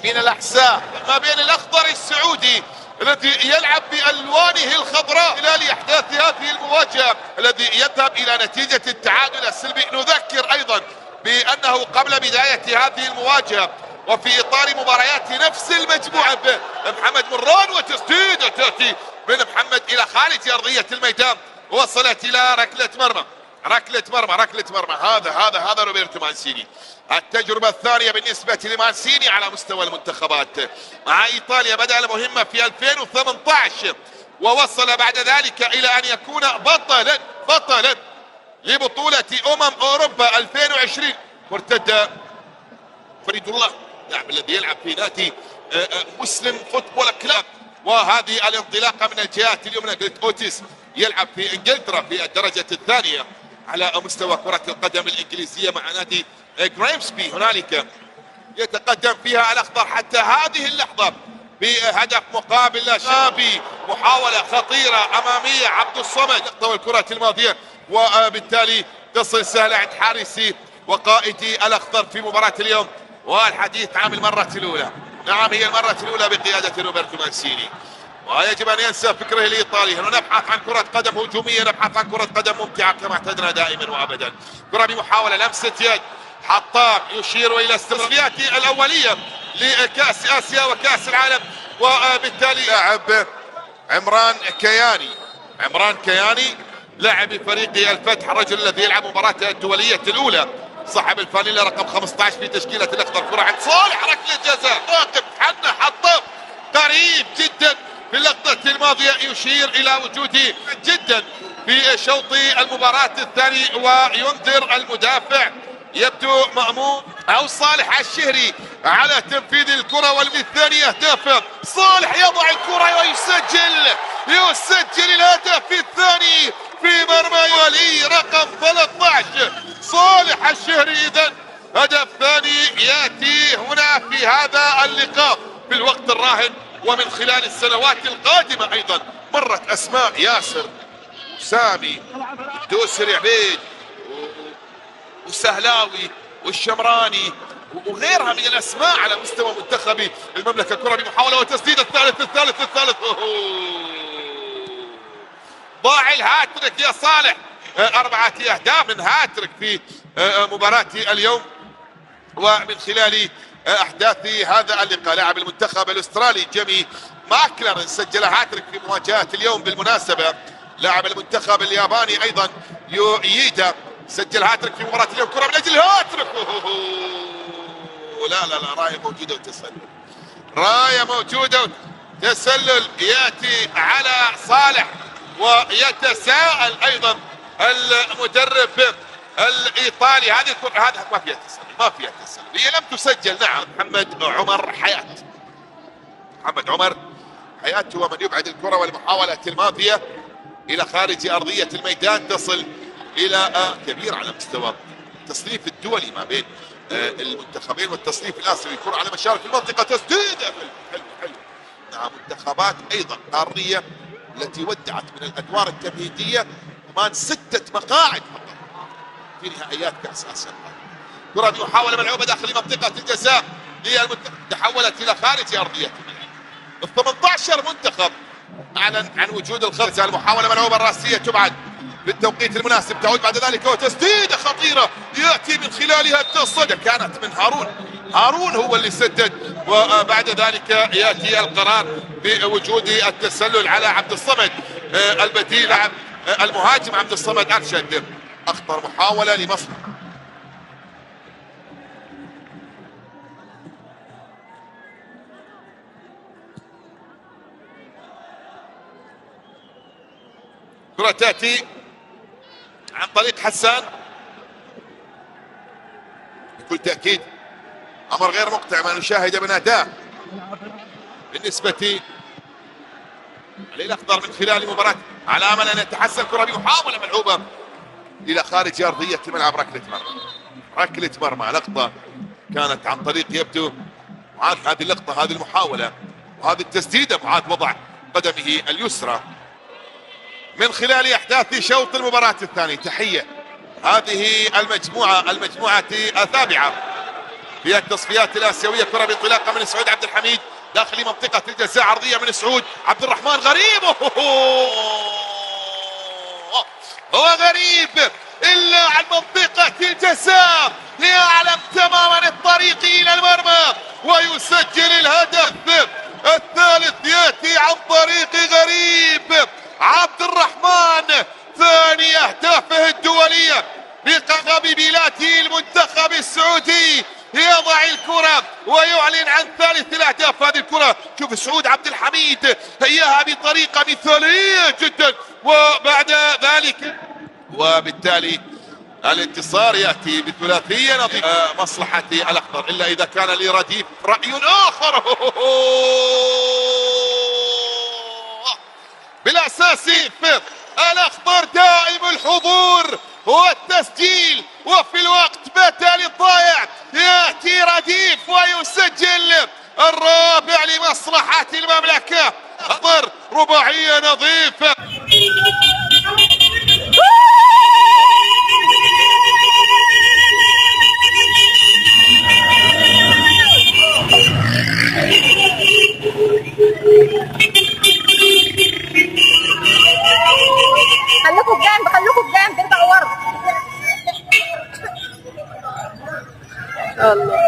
من الأحساء ما بين الأخضر السعودي الذي يلعب بألوانه الخضراء خلال إحداث هذه المواجهة الذي يذهب إلى نتيجة التعادل السلبي. نذكر أيضا بأنه قبل بداية هذه المواجهة وفي إطار مباريات نفس المجموعة محمد مران وتسديدة تأتي من محمد إلى خارج أرضية الميدان وصلت إلى ركلة مرمى. هذا روبرتو مانسيني. التجربة الثانية بالنسبة لمانسيني على مستوى المنتخبات مع إيطاليا. بدأ المهمة في 2018 ووصل بعد ذلك إلى أن يكون بطلا لبطولة أوروبا 2020. مرتدة فريد الله اللاعب الذي يلعب في نادي مسلم فوتبول كلاب، وهذه الانطلاقة من الجهات اليمنى. قلت أوتيس يلعب في إنجلترا في الدرجة الثانية على مستوى كرة القدم الإنجليزية مع نادي غريمسبي. هنالك يتقدم فيها الأخضر حتى هذه اللحظة بهدف مقابل شابي. محاولة خطيرة أمامية عبد الصمد لقطة الكرة الماضية، وبالتالي تصل سهلة عند حارسي وقائدي الأخضر في مباراة اليوم. والحديث عن المرة الأولى، نعم هي المرة الأولى بقيادة روبرتو مانسيني، ويجب أن ينسى فكره الإيطالي. هنا نبحث عن كرة قدم هجومية، نبحث عن كرة قدم ممتعة كما اعتدنا دائما وأبدا. كرة بمحاولة لمسة يد، حطاب يشير إلى التصفيات الأولية لكأس آسيا وكأس العالم، وبالتالي لاعب عمران كياني لاعب فريق الفتح، الرجل الذي يلعب مباراة الدولية الأولى، صاحب الفانيلا رقم 15 في تشكيلة الأخضر. كرة عند صالح، ركلة جزاء، راقب حنا حطاب قريب جدا في اللقطة الماضية، يشير إلى وجوده جدا في شوط المباراة الثاني، وينذر المدافع يبدو مأمون أو صالح الشهري على تنفيذ الكرة. والثاني أهداف صالح يضع الكرة ويسجل الهدف الثاني في مرمى ولي رقم 13 صالح الشهري. إذن هدف ثاني يأتي هنا في هذا اللقاء في الوقت الراهن، ومن خلال السنوات القادمة أيضا مرت أسماء ياسر وسامي الدوسري عبيد وسهلاوي والشمراني وغيرها من الأسماء على مستوى منتخب المملكة. كرة بمحاولة وتسديد الثالث ضاع الهاتريك يا صالح، 4 أهداف من هاتريك في مباراة اليوم، ومن خلال أحداث هذا اللقاء لاعب المنتخب الأسترالي جيمي ماكلارن سجل هاتريك في مواجهة اليوم. بالمناسبة لاعب المنتخب الياباني أيضا يويدا سجل هاتريك في مباراة اليوم. كرة من أجل هاتريك، لا راية موجودة وتسلل يأتي على صالح، ويتساءل أيضا المدرب الإيطالي هذه الكرة هذا ما فيها تسلل، هي لم تسجل. نعم محمد عمر حياة هو من يبعد الكرة، والمحاولة الماضية إلى خارج أرضية الميدان تصل إلى كبير على مستوى التصنيف الدولي ما بين المنتخبين والتصنيف الآسيوي. كرة على مشارف المنطقة، تسديدة حلو. نعم منتخبات أيضا قارية التي ودعت من الأدوار التمهيدية كمان 6 مقاعد في نهائيات كأس آسيا. كرة بمحاولة ملعوبة داخل منطقة الجزاء تحولت إلى خارج أرضية ال 18 منتخب أعلن عن وجود الخرج. المحاولة ملعوبة الرأسية تبعد بالتوقيت المناسب، تعود بعد ذلك وتسديدة خطيرة يأتي من خلالها التصدي، كانت من هارون هو اللي سدد، وبعد ذلك يأتي القرار بوجود التسلل على عبد الصمد البديل. المهاجم عبد الصمد أرشد أخطر محاولة لمصر. كرة تأتي عن طريق حسان، بكل تأكيد أمر غير مقطع ما نشاهد من أداء بالنسبة للأخضر من خلال مباراة، على أمل أن يتحسن. كرة بمحاولة ملعوبة إلى خارج أرضية الملعب، ركلة مرمى. لقطة كانت عن طريق يبدو معاذ، هذه اللقطة هذه المحاولة وهذه التسديدة معاذ وضع قدمه اليسرى من خلال أحداث شوط المباراة الثاني. تحية هذه المجموعة السابعة في التصفيات الآسيوية. كرة بانطلاقة من سعود عبد الحميد داخل منطقة الجزاء، عرضية من سعود عبد الرحمن غريب، هو غريب إلا عن منطقة الجزاء، يعلم تماما الطريق إلى المرمى ويسجل الهدف الثالث. يأتي عن طريق غريب عبد الرحمن، ثاني أهدافه الدولية بقلب بلاده المنتخب السعودي. يضع الكرة ويعلن عن ثالث الأهداف. هذه الكرة شوف سعود عبد الحميد هياها بطريقة مثالية جدا، وبعد ذلك وبالتالي الانتصار يأتي بثلاثية نظيفة مصلحة الأخضر، إلا إذا كان لرديف رأي آخر. بالأساس الأخضر دائم الحضور والتسجيل، وفي الوقت بدل الضائع يأتي رديف ويسجل الرابع لمصلحة المملكة. أخضر رباعية نظيفة. خليكوا بجنب، خليكوا بجنب، ارجعوا ورا. الله